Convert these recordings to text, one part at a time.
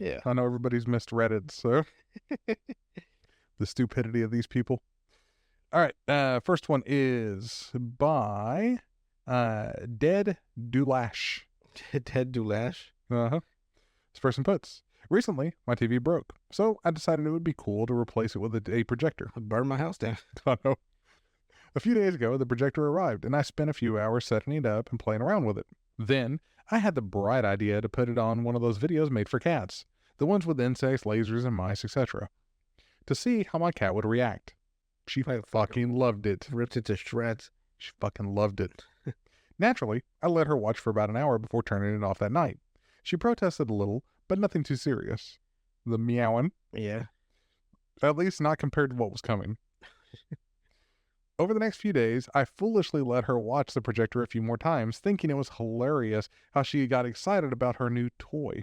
Yeah. I know everybody's missed Reddit, so the stupidity of these people. All right, first one is by Dead Dulash. Ted Dulash. Uh-huh. This person puts, recently my TV broke, so I decided it would be cool to replace it with a projector. I burned my house down. I know. A few days ago, the projector arrived, and I spent a few hours setting it up and playing around with it. Then, I had the bright idea to put it on one of those videos made for cats, the ones with insects, lasers, and mice, etc., to see how my cat would react. She fucking loved it. Ripped it to shreds. She fucking loved it. Naturally, I let her watch for about an hour before turning it off that night. She protested a little, but nothing too serious. The meowing, Yeah. at least not compared to what was coming. Over the next few days, I foolishly let her watch the projector a few more times, thinking it was hilarious how she got excited about her new toy.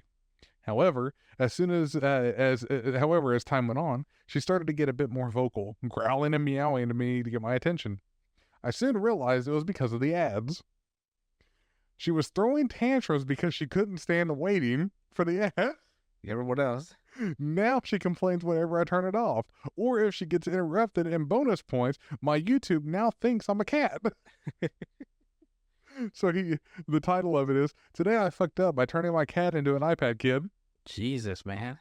However, as time went on, she started to get a bit more vocal, growling and meowing to me to get my attention. I soon realized it was because of the ads. She was throwing tantrums because she couldn't stand the waiting for the ad. Everyone else. Now she complains whenever I turn it off, or if she gets interrupted. And bonus points, my YouTube now thinks I'm a cat. So the title of it is, Today I Fucked Up by Turning My Cat into an iPad Kid. Jesus, man.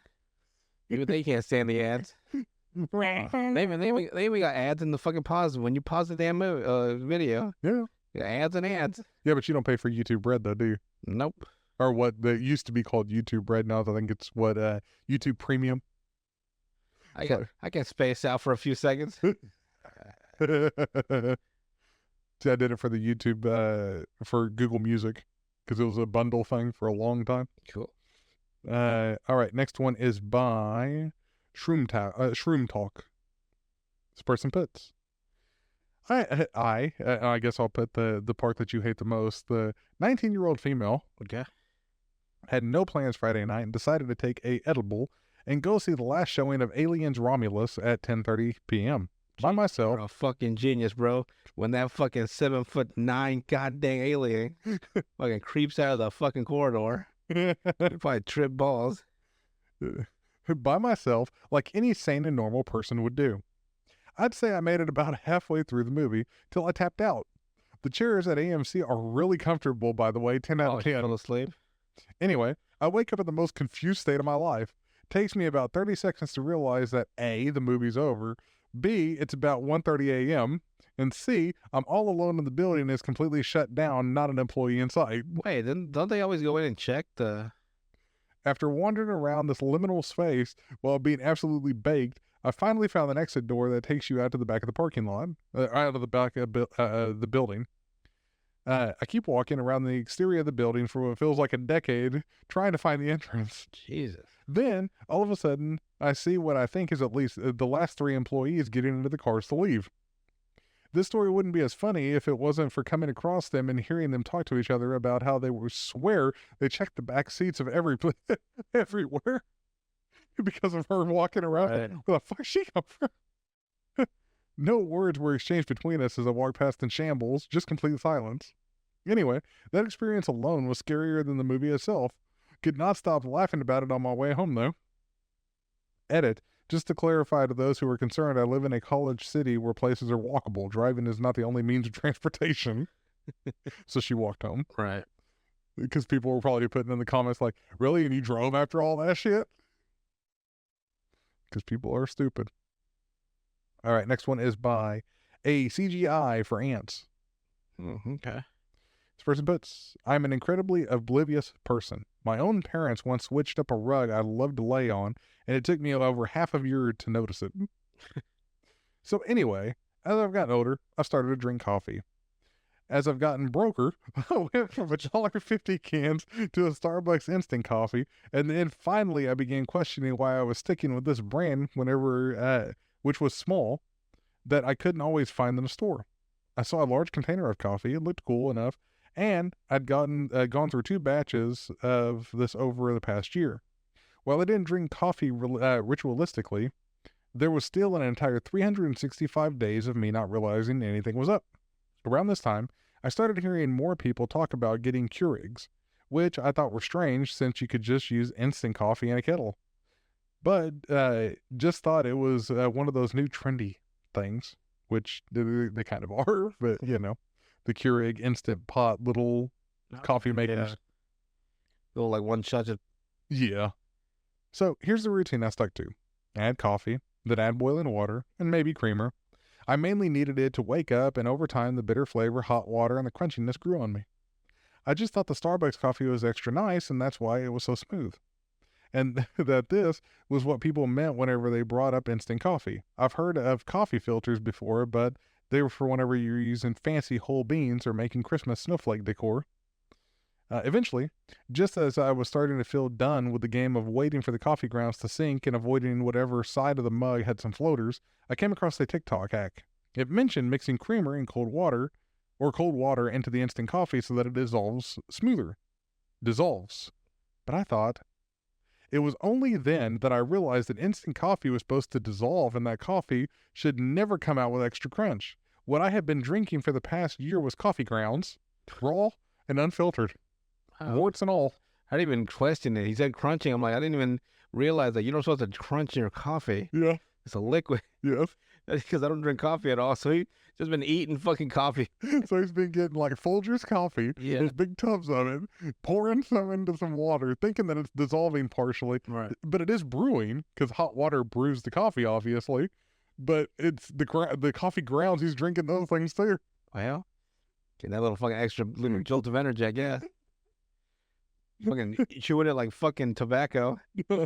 Even they can't stand the ads. They even got ads in the fucking pause. When you pause the damn video, Yeah. ads and ads. Yeah, but you don't pay for YouTube Red, though, do you? Nope. Or what that used to be called YouTube Red. Now I think it's what YouTube Premium. I can space out for a few seconds. See, I did it for the YouTube for Google Music because it was a bundle thing for a long time. Cool. All right, next one is by Shroom Talk. This person puts, I guess I'll put the part that you hate the most. The 19-year-old female Okay. had no plans Friday night and decided to take a edible and go see the last showing of Aliens Romulus at 10:30 p.m. by myself. You're a fucking genius, bro. When that fucking 7'9" goddamn alien fucking creeps out of the fucking corridor, you probably trip balls. By myself, like any sane and normal person would do. I'd say I made it about halfway through the movie till I tapped out. The chairs at AMC are really comfortable, by the way, 10 out Oh, of you 10. fell asleep? Anyway, I wake up in the most confused state of my life. Takes me about 30 seconds to realize that A, the movie's over, B, it's about 1:30 a.m., and C, I'm all alone in the building and it's completely shut down, not an employee in sight. Wait, then don't they always go in and check the... After wandering around this liminal space while being absolutely baked, I finally found an exit door that takes you out to the back of the parking lot, out of the back of the building. I keep walking around the exterior of the building for what feels like a decade, trying to find the entrance. Jesus. Then, all of a sudden, I see what I think is at least the last 3 employees getting into the cars to leave. This story wouldn't be as funny if it wasn't for coming across them and hearing them talk to each other about how they would swear they checked the back seats of everywhere because of her walking around. Right. Where the fuck she come from? No words were exchanged between us as I walked past in shambles, just complete silence. Anyway, that experience alone was scarier than the movie itself. Could not stop laughing about it on my way home, though. Edit. Just to clarify to those who are concerned, I live in a college city where places are walkable. Driving is not the only means of transportation. So she walked home. Right. Because people were probably putting in the comments like, really? And you drove after all that shit? Because people are stupid. All right, next one is by a CGI for ants. Okay. This person puts, I'm an incredibly oblivious person. My own parents once switched up a rug I loved to lay on, and it took me over half a year to notice it. So anyway, as I've gotten older, I started to drink coffee. As I've gotten broker, I went from $1.50 cans to a Starbucks instant coffee, and then finally I began questioning why I was sticking with this brand whenever, which was small, that I couldn't always find in a store. I saw a large container of coffee. It looked cool enough, and I'd gone through 2 batches of this over the past year. While I didn't drink coffee ritualistically, there was still an entire 365 days of me not realizing anything was up. Around this time, I started hearing more people talk about getting Keurigs, which I thought were strange since you could just use instant coffee in a kettle. But just thought it was one of those new trendy things, which they kind of are, but you know, the Keurig Instant Pot little coffee makers. Yeah. Little like one shot. Just Yeah. So here's the routine I stuck to. Add coffee, then add boiling water, and maybe creamer. I mainly needed it to wake up, and over time the bitter flavor, hot water, and the crunchiness grew on me. I just thought the Starbucks coffee was extra nice, and that's why it was so smooth. And that this was what people meant whenever they brought up instant coffee. I've heard of coffee filters before, but they were for whenever you're using fancy whole beans or making Christmas snowflake decor. Eventually, just as I was starting to feel done with the game of waiting for the coffee grounds to sink and avoiding whatever side of the mug had some floaters, I came across a TikTok hack. It mentioned mixing creamer in cold water into the instant coffee so that it dissolves smoother. Dissolves. But I thought, it was only then that I realized that instant coffee was supposed to dissolve and that coffee should never come out with extra crunch. What I had been drinking for the past year was coffee grounds, raw and unfiltered. Warts and all. I didn't even question it. He said crunching. I'm like, I didn't even realize that you're not supposed to crunch your coffee. Yeah. It's a liquid. Yes. Because I don't drink coffee at all. So he just been eating fucking coffee. So he's been getting like Folgers coffee, Yeah. there's big tubs of it, pouring some into some water, thinking that it's dissolving partially, Right. but it is brewing because hot water brews the coffee, obviously. But it's the coffee grounds. He's drinking those things too. Well, getting that little fucking extra little jolt of energy, I guess. Fucking chewing it like fucking tobacco. All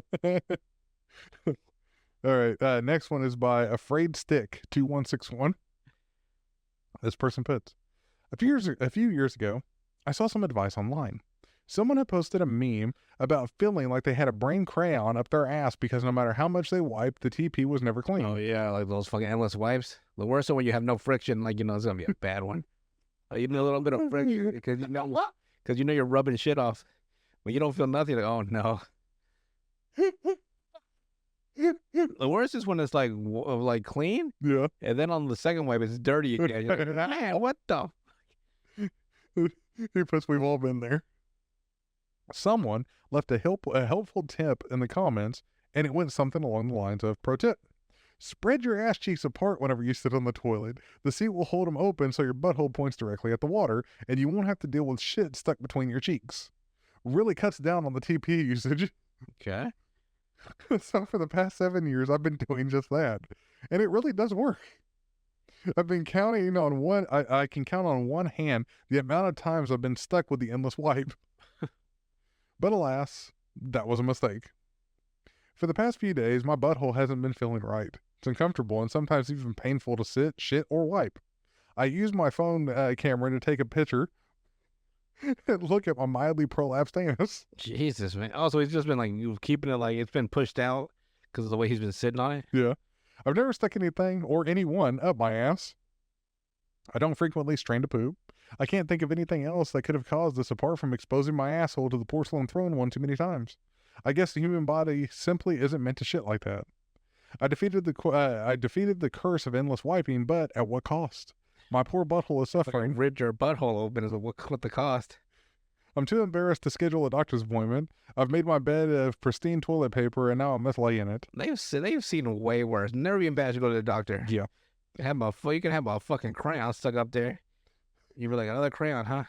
right. Next one is by Afraid Stick 2161. This person puts, a few years ago, I saw some advice online. Someone had posted a meme about feeling like they had a brain crayon up their ass because no matter how much they wiped, the TP was never clean. Oh yeah, like those fucking endless wipes. The worst one when you have no friction, like it's gonna be a bad one. Even a little bit of friction because you know you're rubbing shit off. When you don't feel nothing, like, oh no. The worst is when it's like clean, Yeah. and then on the second wipe it's dirty again. You're like, man, what the? He puts, we've all been there. Someone left a helpful tip in the comments, and it went something along the lines of, pro tip, spread your ass cheeks apart whenever you sit on the toilet. The seat will hold them open so your butthole points directly at the water, and you won't have to deal with shit stuck between your cheeks. Really cuts down on the TP usage. Okay. So for the past 7 years, I've been doing just that, and it really does work. I've been counting on one. I can count on one hand the amount of times I've been stuck with the endless wipe. But alas, that was a mistake. For the past few days, my butthole hasn't been feeling right. It's uncomfortable and sometimes even painful to sit, shit, or wipe. I use my phone camera to take a picture and look at my mildly prolapsed anus. Jesus, man. Also, he's just been like keeping it like it's been pushed out because of the way he's been sitting on it. Yeah. I've never stuck anything or anyone up my ass. I don't frequently strain to poop. I can't think of anything else that could have caused this apart from exposing my asshole to the porcelain throne one too many times. I guess the human body simply isn't meant to shit like that. I defeated the curse of endless wiping, but at what cost? My poor butthole is suffering. Ripped your butthole open is what the cost. I'm too embarrassed to schedule a doctor's appointment. I've made my bed of pristine toilet paper, and now I must lay in it. They've seen way worse. Never be embarrassed to go to the doctor. Yeah. You can have a fucking crayon stuck up there. You were like, another crayon, huh?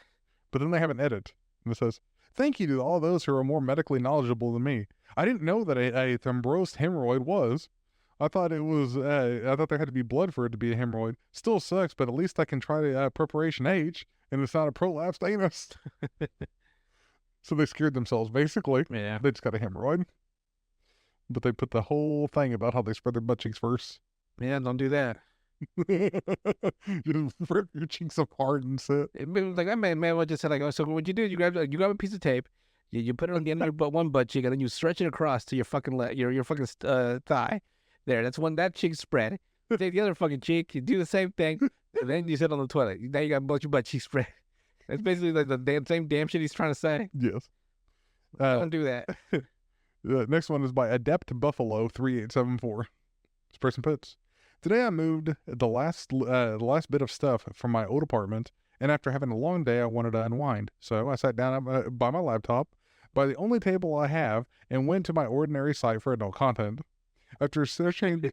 But then they have an edit, and it says, "Thank you to all those who are more medically knowledgeable than me. I didn't know that a thrombosed hemorrhoid was. I thought it was. I thought there had to be blood for it to be a hemorrhoid. Still sucks, but at least I can try the preparation H, and it's not a prolapsed anus." So they scared themselves, basically. Yeah. They just got a hemorrhoid. But they put the whole thing about how they spread their butt cheeks first. Yeah, don't do that. Just rip your cheeks apart and sit. Like that man would just say like, oh, so what you do? You grab a piece of tape, you put it on the end of your one butt cheek, and then you stretch it across to your fucking your fucking thigh. There, that's that cheek spread. You take the other fucking cheek, you do the same thing, and then you sit on the toilet. Now you got both your butt cheeks spread. That's basically like the same damn shit he's trying to say. Yes. Don't do that. The next one is by Adept Buffalo 3874. This person puts, today I moved the last bit of stuff from my old apartment and after having a long day, I wanted to unwind. So I sat down by my laptop, by the only table I have, and went to my ordinary site for adult content. After searching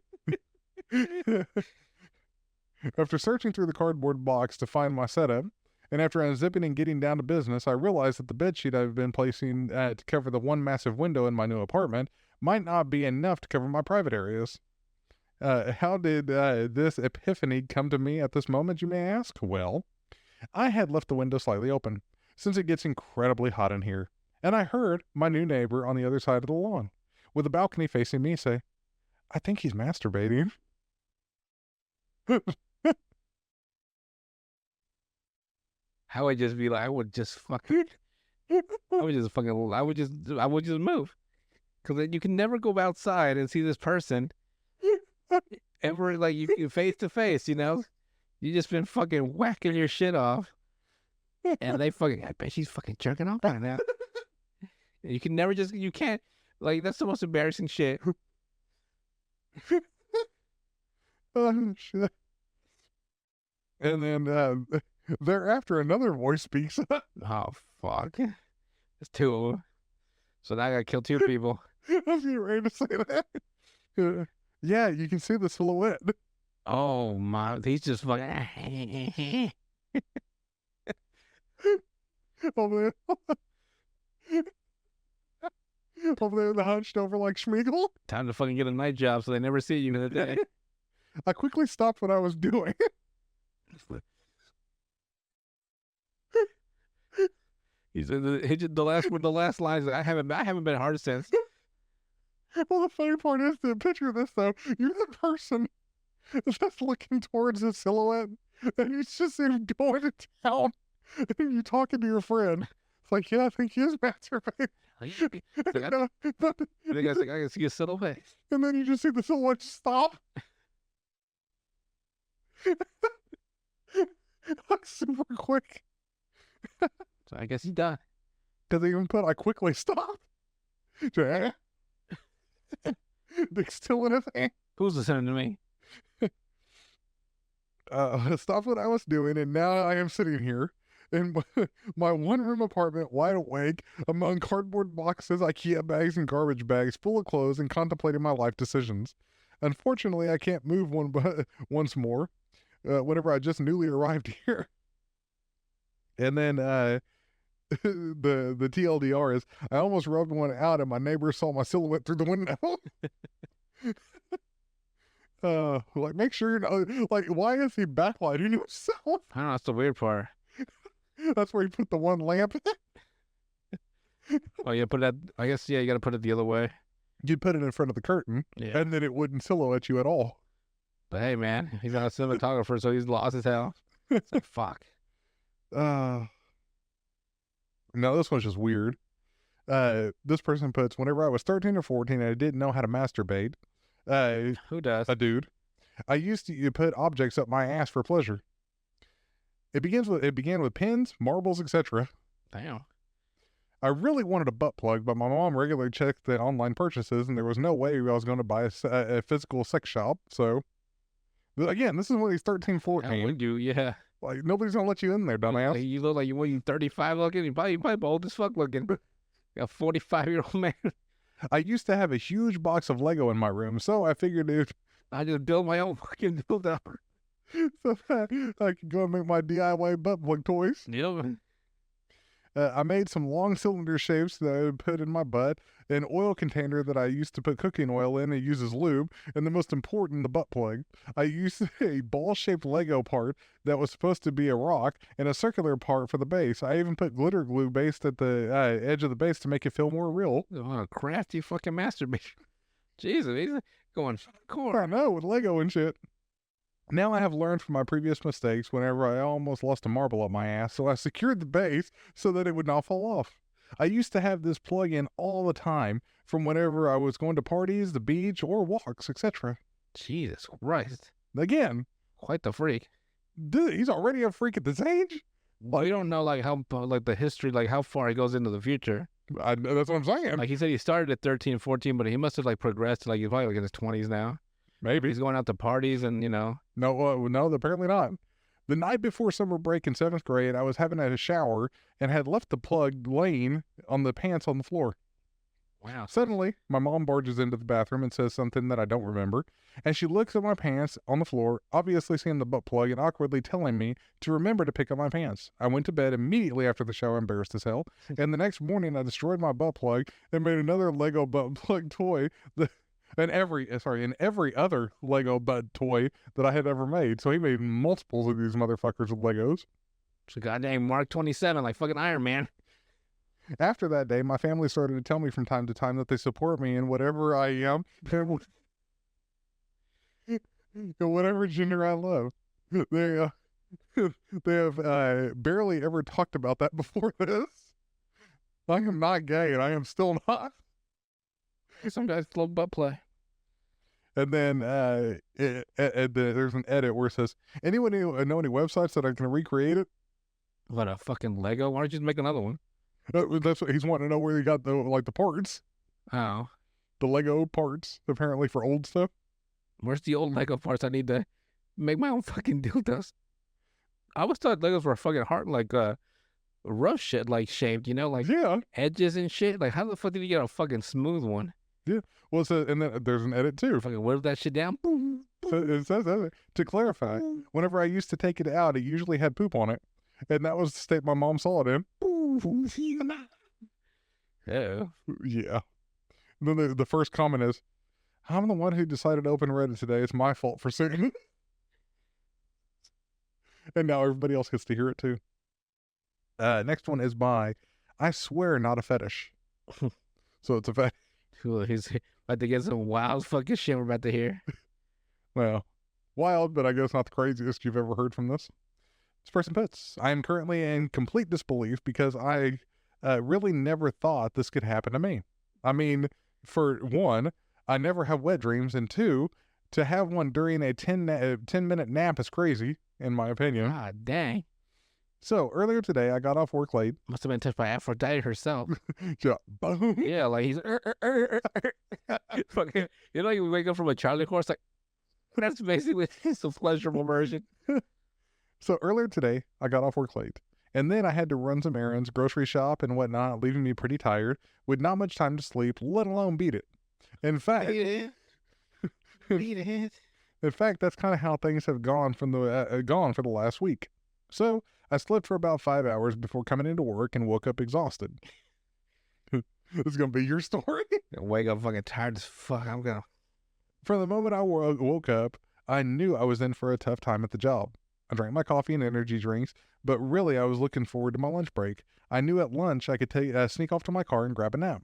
After searching through the cardboard box to find my setup, and after unzipping and getting down to business, I realized that the bedsheet I've been placing to cover the one massive window in my new apartment might not be enough to cover my private areas. How did this epiphany come to me at this moment, you may ask? Well, I had left the window slightly open, since it gets incredibly hot in here, and I heard my new neighbor on the other side of the lawn, with the balcony facing me, say, "I think he's masturbating." I would just be like, I would just move. Because then you can never go outside and see this person ever, like, you face to face, you know? You just been fucking whacking your shit off. And I bet she's fucking jerking off right now. You can never you can't, like, that's the most embarrassing shit. Oh, shit. And then thereafter, another voice speaks. Oh, fuck. There's two of them. So now I gotta kill two people. I was getting ready to say that. Yeah, you can see the silhouette. Oh, my. He's just fucking. Over there, the hunched over like Schmeagol. Time to fucking get a night job so they never see you in the day. I quickly stopped what I was doing. He said the last line is, I haven't been hard since. Well, the funny part is, to picture this though, you're the person that's looking towards the silhouette, and it's just him going to town, and you're talking to your friend. It's like, yeah, I think he is masturbating. I can see a silhouette. And then you just see the silhouette stop. Like super quick. So I guess he's done. Because they even put, I quickly stopped. Dick's still in his hand. Who's listening to me? Stopped what I was doing, and now I am sitting here in my one-room apartment, wide awake, among cardboard boxes, IKEA bags, and garbage bags, full of clothes, and contemplating my life decisions. Unfortunately, I can't move once more, whenever I just newly arrived here. And then the TLDR is, I almost rubbed one out, and my neighbor saw my silhouette through the window. Like, make sure you know, like, why is he backlighting himself? I don't know. That's the weird part. That's where he put the one lamp. Oh, yeah, put that. I guess, yeah, you got to put it the other way. You'd put it in front of the curtain, Yeah. and then it wouldn't silhouette you at all. But hey, man, he's not a cinematographer, so he's lost as hell. It's like, fuck. No, this one's just weird. This person puts, whenever I was 13 or 14 and I didn't know how to masturbate, Who does? a dude, I used to put objects up my ass for pleasure. It began with pins, marbles, etc. Damn. I really wanted a butt plug, but my mom regularly checked the online purchases, and there was no way I was going to buy a physical sex shop. So, again, this is when he's 13, 14. Would you? Yeah. Like, nobody's going to let you in there, dumbass. Like, you look like you 35 looking. You probably old as fuck looking. A 45-year-old man. I used to have a huge box of Lego in my room, so I figured, dude, I just build my own fucking build up. so that I could go and make my DIY butt plug toys. Yep. I made some long cylinder shapes that I would put in my butt, an oil container that I used to put cooking oil in and use as lube, and the most important, the butt plug. I used a ball-shaped Lego part that was supposed to be a rock and a circular part for the base. I even put glitter glue based at the edge of the base to make it feel more real. Oh, crafty fucking masturbation. Jesus, he's going hardcore. I know, with Lego and shit. Now I have learned from my previous mistakes whenever I almost lost a marble up my ass, so I secured the base so that it would not fall off. I used to have this plug in all the time from whenever I was going to parties, the beach, or walks, etc. Jesus Christ. Again, Quite the freak. dude, he's already a freak at this age? Well, you don't know, like, how, like, the history, like, how far he goes into the future. That's what I'm saying. Like, he said he started at 13, 14, but he must have, like, progressed to, like, he's probably, like, in his 20s now. Maybe. He's going out to parties and, you know. No, apparently not. The night before summer break in 7th grade, I was having a shower and had left the plug laying on the pants on the floor. Wow. Suddenly, my mom barges into the bathroom and says something that I don't remember, and she looks at my pants on the floor, obviously seeing the butt plug and awkwardly telling me to remember to pick up my pants. I went to bed immediately after the shower, embarrassed as hell, and the next morning I destroyed my butt plug and made another Lego butt plug toy and every other Lego butt toy that I had ever made. So he made multiples of these motherfuckers with Legos. It's a goddamn Mark 27, like fucking Iron Man. After that day, my family started to tell me from time to time that they support me in whatever I am, in whatever gender I love. They have barely ever talked about that before this. I am not gay, and I am still not. Some guys love butt play. And then there's an edit where it says, anyone know any websites that I can recreate it? What, a fucking Lego? Why don't you just make another one? That's what he's wanting to know, where he got the parts. Oh. The Lego parts, apparently, for old stuff. Where's the old Lego parts? I need to make my own fucking dildos. I always thought Legos were fucking hard, like rough shit, like shaped, you know, like Yeah. edges and shit. Like, how the fuck did you get a fucking smooth one? Well, and then there's an edit too. Fucking whittle that shit down. Boom. So it says to clarify, whenever I used to take it out, it usually had poop on it, and that was the state my mom saw it in. Yeah. Yeah. And then the first comment is, I'm the one who decided to open Reddit today. It's my fault for saying it. And now everybody else gets to hear it too. Next one is by, I swear, not a fetish. So it's a fetish. Cool. He's about to get some wild fucking shit we're about to hear. Well, wild, but I guess not the craziest you've ever heard from this. This person puts, I am currently in complete disbelief because I really never thought this could happen to me. I mean, for one, I never have wet dreams, and two, to have one during a 10-minute nap is crazy, in my opinion. God dang. So, earlier today, I got off work late. Must have been touched by Aphrodite herself. Yeah, boom. Yeah, like he's fucking, you know, you wake up from a Charlie horse, like, that's basically the pleasurable version. So, earlier today, I got off work late. And then I had to run some errands, grocery shop, and whatnot, leaving me pretty tired, with not much time to sleep, let alone beat it. In fact, Beat it. In fact, that's kind of how things have gone for the last week. So I slept for about 5 hours before coming into work and woke up exhausted. This is gonna be your story. Wake up fucking tired as fuck. I'm gonna. From the moment I woke up, I knew I was in for a tough time at the job. I drank my coffee and energy drinks, but really I was looking forward to my lunch break. I knew at lunch I could sneak off to my car and grab a nap.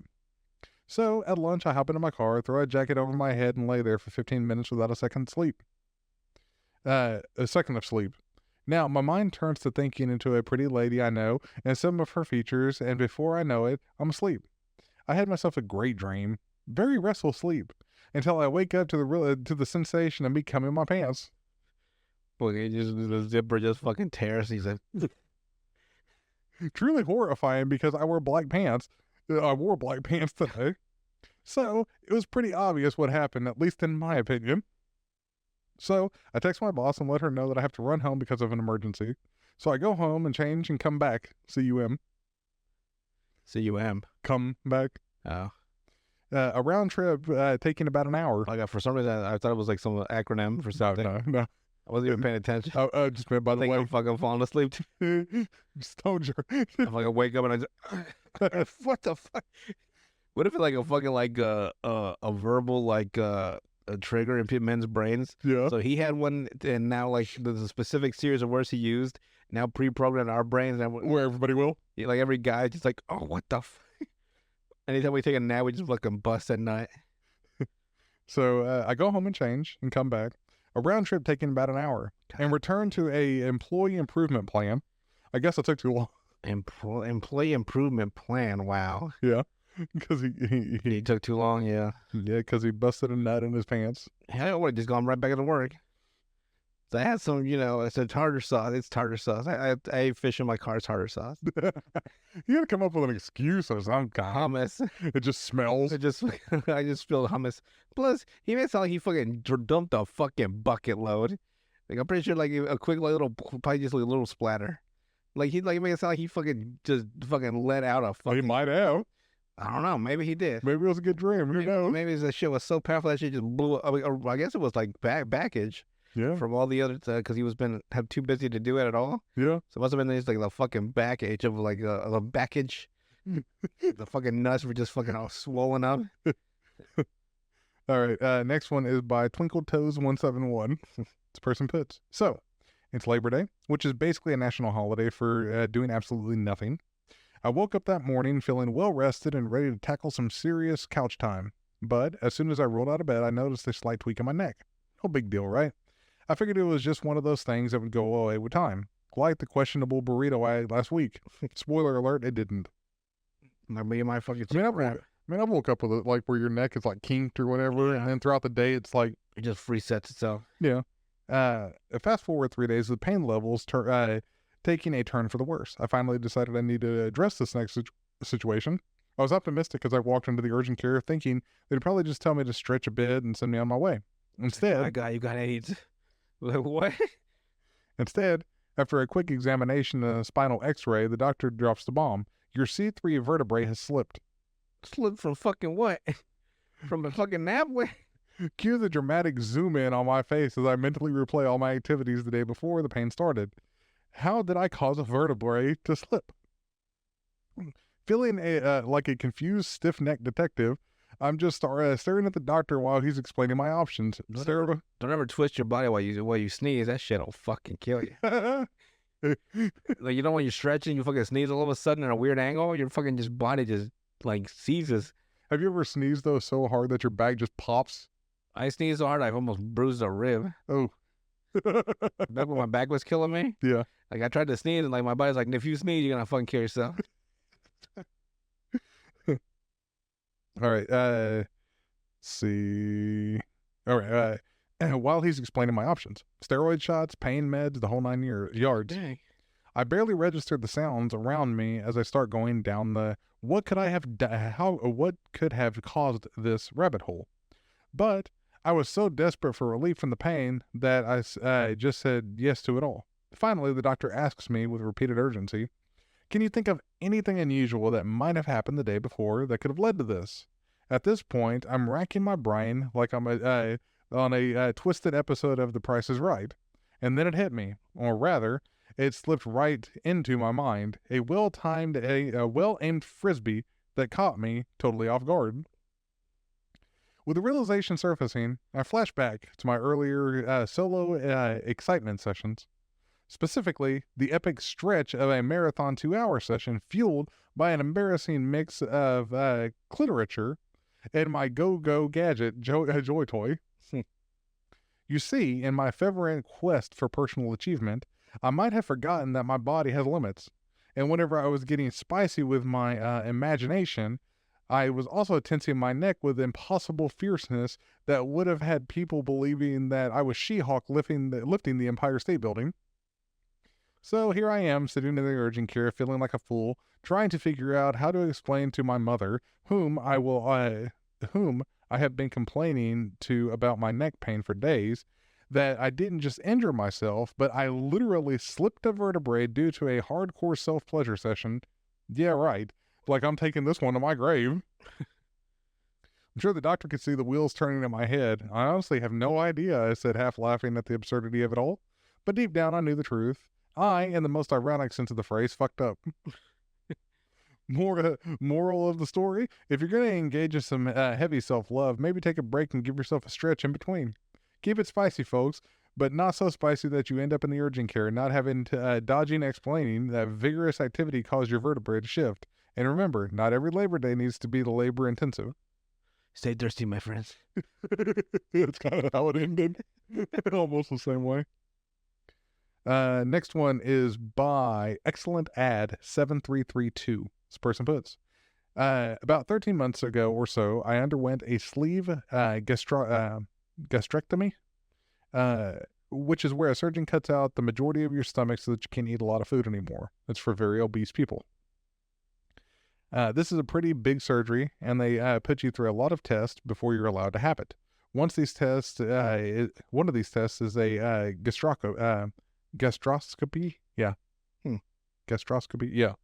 So at lunch, I hop into my car, throw a jacket over my head, and lay there for 15 minutes without a second of sleep. Now, my mind turns to thinking into a pretty lady I know and some of her features, and before I know it, I'm asleep. I had myself a great dream, very restful sleep, until I wake up to the sensation of me coming in my pants. Fucking the zipper just fucking tears. He's like, Truly horrifying because I wore black pants. I wore black pants today. So it was pretty obvious what happened, at least in my opinion. So I text my boss and let her know that I have to run home because of an emergency. So I go home and change and come back. C-U-M. C-U-M. Come back. Oh. A round trip taking about an hour. Like, for some reason, I thought it was like some acronym for something. No. I wasn't even paying attention. I just meant, by I the think way, I'm fucking falling asleep. just told you. I fucking wake up and I just, what the fuck? What if it's like a fucking like a verbal like a trigger in men's brains? Yeah. So he had one, and now like there's a specific series of words he used now pre-programmed in our brains, and Where everybody will. like every guy just like, oh, what the anytime we take a nap, we just fucking bust at night. So I go home and change and come back. A round trip taking about an hour, and return to a employee improvement plan. I guess it took too long. Employee improvement plan. Wow. Yeah, because He took too long. Yeah. because he busted a nut in his pants. Hell, I would have just gone right back to work. So I had some, it's a tartar sauce. It's tartar sauce. I ate fish in my car. It's tartar sauce. You gotta come up with an excuse or some kind. Hummus. It just smells. I just spilled hummus. Plus, he made it sound like he fucking dumped a fucking bucket load. Like I'm pretty sure like a quick like, little probably just like a little splatter. Like he like made it sound like he fucking just fucking let out a Well, fucking. he might have. I don't know. Maybe he did. Maybe it was a good dream. Who knows? Maybe that shit was so powerful that shit just blew up. I, mean, or I guess it was like backage Yeah. from all the other because he was been too busy to do it at all. Yeah. So it must have been just like the fucking backage of like the backage. The fucking nuts were just fucking all swollen up. All right. Next one is by Twinkle Toes 171. This person puts, so it's Labor Day, which is basically a national holiday for doing absolutely nothing. I woke up that morning feeling well rested and ready to tackle some serious couch time. But as soon as I rolled out of bed, I noticed a slight tweak in my neck. No big deal, right? I figured it was just one of those things that would go away with time, like the questionable burrito I ate last week. Spoiler alert, it didn't. Maybe my fucking. I woke up with it like where your neck is like kinked or whatever, and then throughout the day it's like, It just resets itself. yeah. Fast forward 3 days, the pain levels taking a turn for the worse. I finally decided I need to address this next situation. I was optimistic as I walked into the urgent care, thinking they'd probably just tell me to stretch a bit and send me on my way. Instead, You got AIDS. Like what? Instead, after a quick examination and a spinal X-ray, the doctor drops the bomb. Your C3 vertebrae has slipped. Slipped from fucking what? From a fucking nap? What? Cue the dramatic zoom in on my face as I mentally replay all my activities the day before the pain started. How did I cause a vertebrae to slip? Feeling like a confused, stiff-necked detective, I'm just staring at the doctor while he's explaining my options. Don't ever twist your body while you sneeze. That shit'll fucking kill you. Like you know when you're stretching, you fucking sneeze all of a sudden at a weird angle, your fucking just body just like seizes. Have you ever sneezed though so hard that your bag just pops? I sneezed so hard I've almost bruised a rib. Oh. Back when my back was killing me. Yeah. Like I tried to sneeze and like my body's like, if you sneeze, you're gonna fucking kill yourself. All right. Let's see. All right. While he's explaining my options, steroid shots, pain meds, the whole 9 yards. Dang. I barely registered the sounds around me as I start going down the what could have caused this rabbit hole. But I was so desperate for relief from the pain that I just said yes to it all. Finally, the doctor asks me with repeated urgency, can you think of anything unusual that might have happened the day before that could have led to this? At this point, I'm racking my brain like I'm on a twisted episode of The Price is Right. And then it hit me, or rather, it slipped right into my mind, a well-timed, well-aimed frisbee that caught me totally off guard. With the realization surfacing, I flash back to my earlier solo excitement sessions. Specifically, the epic stretch of a marathon 2-hour session fueled by an embarrassing mix of cliterature and my go-go gadget, Joy Toy. You see, in my fervent quest for personal achievement, I might have forgotten that my body has limits. And whenever I was getting spicy with my imagination, I was also tensing my neck with impossible fierceness that would have had people believing that I was She-Hulk lifting the Empire State Building. So here I am, sitting in the urgent care, feeling like a fool, trying to figure out how to explain to my mother, whom I have been complaining to about my neck pain for days, that I didn't just injure myself, but I literally slipped a vertebrae due to a hardcore self-pleasure session. Yeah, right. Like I'm taking this one to my grave. I'm sure the doctor could see the wheels turning in my head. I honestly have no idea, I said, half laughing at the absurdity of it all. But deep down, I knew the truth. I, in the most ironic sense of the phrase, fucked up. Moral of the story, if you're going to engage in some heavy self-love, maybe take a break and give yourself a stretch in between. Keep it spicy, folks, but not so spicy that you end up in the urgent care, not having to dodging explaining that vigorous activity caused your vertebrae to shift. And remember, not every Labor Day needs to be the labor-intensive. Stay thirsty, my friends. That's kind of how it ended. Almost the same way. Next one is by Excellent Ad 7332. This person puts, about 13 months ago or so, I underwent a sleeve gastrectomy, which is where a surgeon cuts out the majority of your stomach so that you can't eat a lot of food anymore. It's for very obese people. This is a pretty big surgery, and they put you through a lot of tests before you're allowed to have it. Once these tests, one of these tests is a gastroscopy. Yeah. Gastroscopy. Yeah.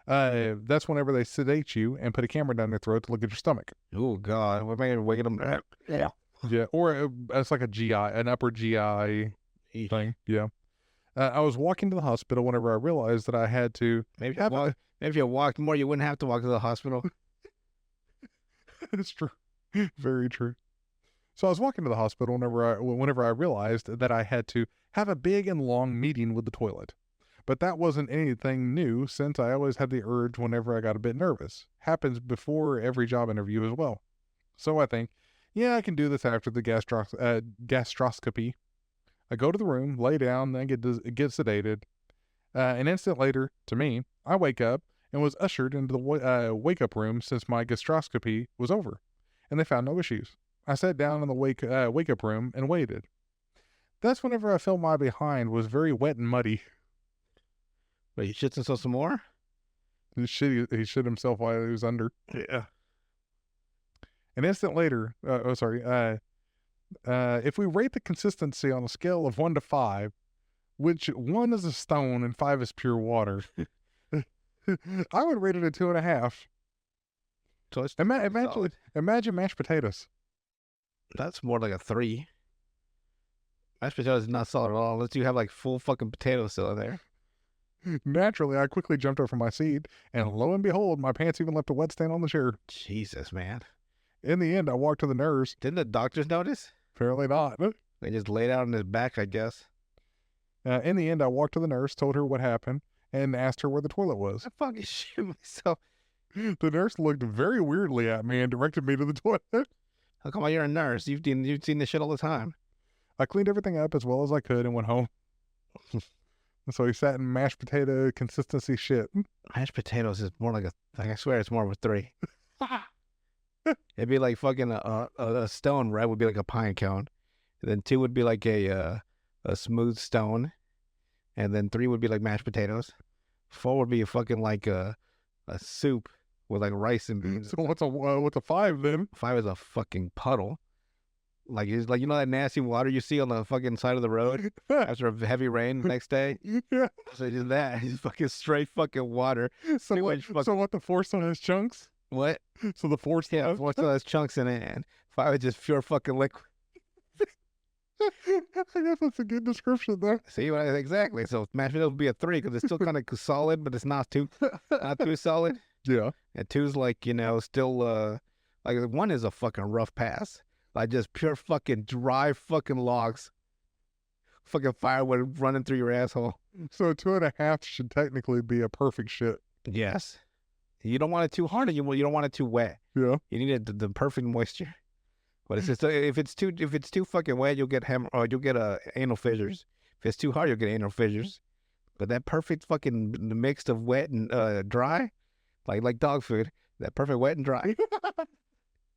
That's whenever they sedate you and put a camera down your throat to look at your stomach. Oh God, what made waking them? Yeah. Yeah. Or it's like an upper GI thing. Yeah. I was walking to the hospital whenever I realized that I had to. Maybe if you walked more, you wouldn't have to walk to the hospital. It's true. Very true. So I was walking to the hospital whenever I realized that I had to have a big and long meeting with the toilet. But that wasn't anything new, since I always had the urge whenever I got a bit nervous. Happens before every job interview as well. So I think, yeah, I can do this after the gastroscopy. I go to the room, lay down, then get sedated. An instant later, to me, I wake up and was ushered into the wake-up room since my gastroscopy was over, and they found no issues. I sat down in the wake-up room and waited. That's whenever I felt my behind was very wet and muddy. Wait, he shits himself some more? He shit himself while he was under. Yeah. An instant later, if we rate the consistency on a scale of 1 to 5, which 1 is a stone and 5 is pure water, I would rate it a 2.5. So it's Imagine mashed potatoes. That's more like a 3. Mashed potatoes is not solid at all unless you have like full fucking potatoes still in there. Naturally, I quickly jumped up from my seat, and lo and behold, my pants even left a wet stain on the chair. Jesus, man. In the end, I walked to the nurse. Didn't the doctors notice? Apparently not. They just laid out on his back, I guess. In the end, I walked to the nurse, told her what happened, and asked her where the toilet was. I fucking shit myself. The nurse looked very weirdly at me and directed me to the toilet. How come you're a nurse? You've seen this shit all the time. I cleaned everything up as well as I could and went home. So he sat in mashed potato consistency shit. Mashed potatoes is more like I swear it's more of a 3. It'd be like fucking a stone, right? Would be like a pine cone. And then 2 would be like a smooth stone. And then 3 would be like mashed potatoes. 4 would be a fucking like a soup with like rice and beans. So what's a 5 then? 5 is a fucking puddle. Like it's like, you know that nasty water you see on the fucking side of the road after a heavy rain the next day? Yeah. So it's that. It's fucking straight fucking water. So what, the 4 still has chunks? What? So the 4 still Yeah, 4 still has chunks in it, and 5 is just pure fucking liquid. I guess that's a good description there. See what exactly? So mashed potatoes would be a 3 because it's still kind of solid, but it's not too solid. Yeah. And 2's like, you know, still like 1 is a fucking rough pass. Like just pure fucking dry fucking logs. Fucking firewood running through your asshole. So 2.5 should technically be a perfect shit. Yes. You don't want it too hard, and you don't want it too wet. Yeah. You need the perfect moisture. But it's just if it's too fucking wet, you'll get anal fissures. If it's too hard, you'll get anal fissures. But that perfect fucking mix of wet and dry, like dog food, that perfect wet and dry.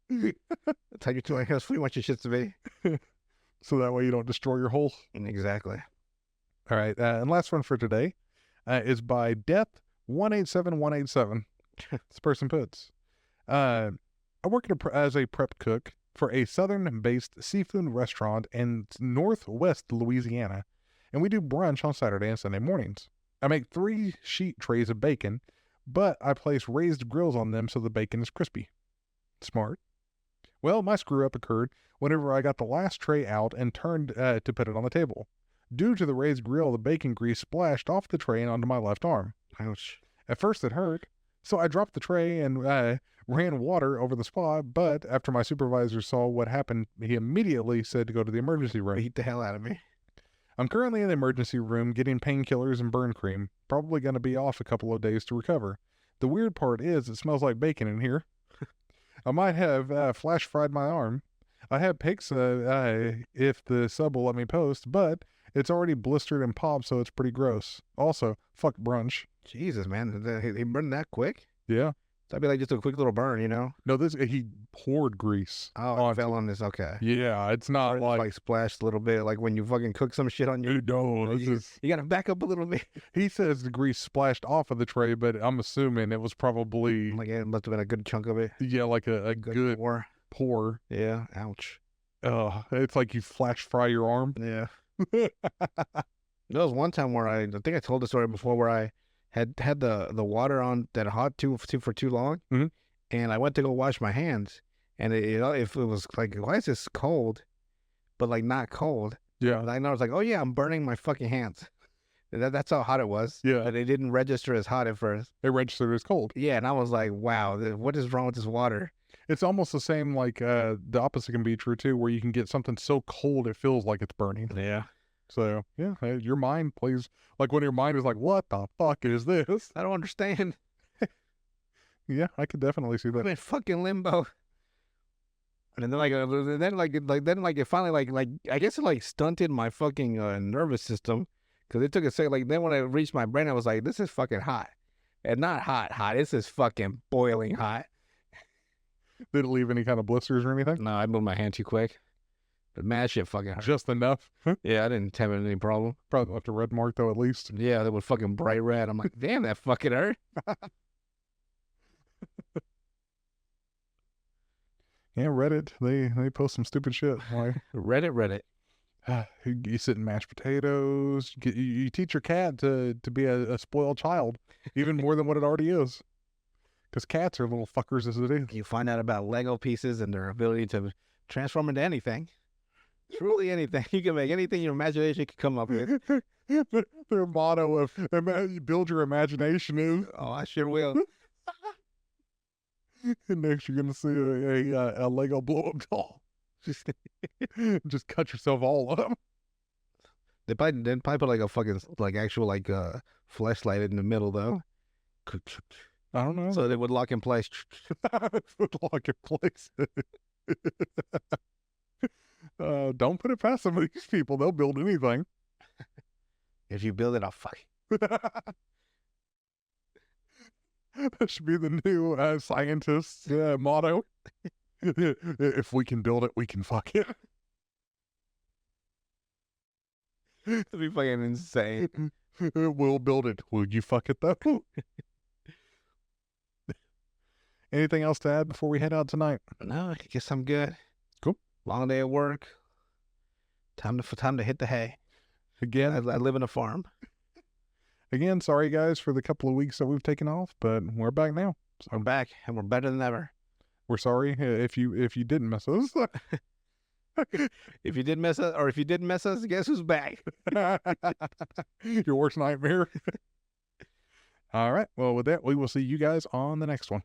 That's how your that's what you want your shits to be. So that way you don't destroy your hole. Exactly. All right. And last one for today is by Death187187. This person puts, I work as a prep cook for a southern-based seafood restaurant in northwest Louisiana, and we do brunch on Saturday and Sunday mornings. I make 3 sheet trays of bacon, but I place raised grills on them so the bacon is crispy. Smart. Well, my screw-up occurred whenever I got the last tray out and turned to put it on the table. Due to the raised grill, the bacon grease splashed off the tray and onto my left arm. Ouch. At first it hurt, so I dropped the tray and ran water over the spot, but after my supervisor saw what happened, he immediately said to go to the emergency room. Beat the hell out of me. I'm currently in the emergency room getting painkillers and burn cream. Probably going to be off a couple of days to recover. The weird part is it smells like bacon in here. I might have flash fried my arm. I have pics if the sub will let me post, but it's already blistered and popped, so it's pretty gross. Also, fuck brunch. Jesus, man. He burned that quick? Yeah. That'd be like just a quick little burn, you know? No, he poured grease. Oh, it fell on this. Okay. Yeah, it's not like splashed a little bit, like when you fucking cook some shit on your... No, you got to back up a little bit. He says the grease splashed off of the tray, but I'm assuming it was probably... Like it must have been a good chunk of it. Yeah, like a good pour. Pour. Yeah, ouch. It's like you flash fry your arm. Yeah. There was one time where I think I told the story before where I had the water on that hot for too long, Mhm. and I went to go wash my hands, and if it was like, why is this cold, but like not cold? Yeah. And I know, I was like, oh yeah, I'm burning my fucking hands. That's how hot it was. Yeah. But it didn't register as hot at first. It registered as cold. Yeah, and I was like, wow, what is wrong with this water? It's almost the same, like, the opposite can be true too, where you can get something so cold it feels like it's burning. Yeah. So, yeah, your mind plays, like when your mind is like, what the fuck is this? I don't understand. Yeah, I could definitely see I'm that. in fucking limbo. And then it finally I guess it like stunted my fucking nervous system, because it took a second. Like then when it reached my brain, I was like, this is fucking hot, and not hot. This is fucking boiling hot. Did it leave any kind of blisters or anything? No, I moved my hand too quick, but man, that shit fucking hurt. Just enough. Yeah, I didn't have any problem. Probably left a red mark though, at least. Yeah, they were fucking bright red. I'm like, damn, that fucking hurt. Yeah, Reddit, they post some stupid shit. Like, Reddit. you sit in mashed potatoes. You teach your cat to be a spoiled child, even more than what it already is. Because cats are little fuckers as it is. You find out about Lego pieces and their ability to transform into anything. Truly anything. You can make anything your imagination can come up with. Their motto of build your imagination is, Oh, I sure will. and next you're gonna see a Lego blow up doll. Just cut yourself all up. They probably put like a fucking like actual like flashlight in the middle though, I don't know. so they would lock in place. Put lock in place. Don't put it past some of these people. They'll build anything. If you build it, I'll fuck you. That should be the new scientist's motto. If we can build it, we can fuck it. It'd be fucking insane. We'll build it. Will you fuck it though? Anything else to add before we head out tonight? No, I guess I'm good. Cool. Long day at work. Time to hit the hay. Again, I live in a farm. Again, sorry guys for the couple of weeks that we've taken off, but we're back now. We're back and we're better than ever. We're sorry if you didn't miss us. If you did miss us, or if you didn't miss us, guess who's back? Your worst nightmare. All right. Well, with that, we will see you guys on the next one.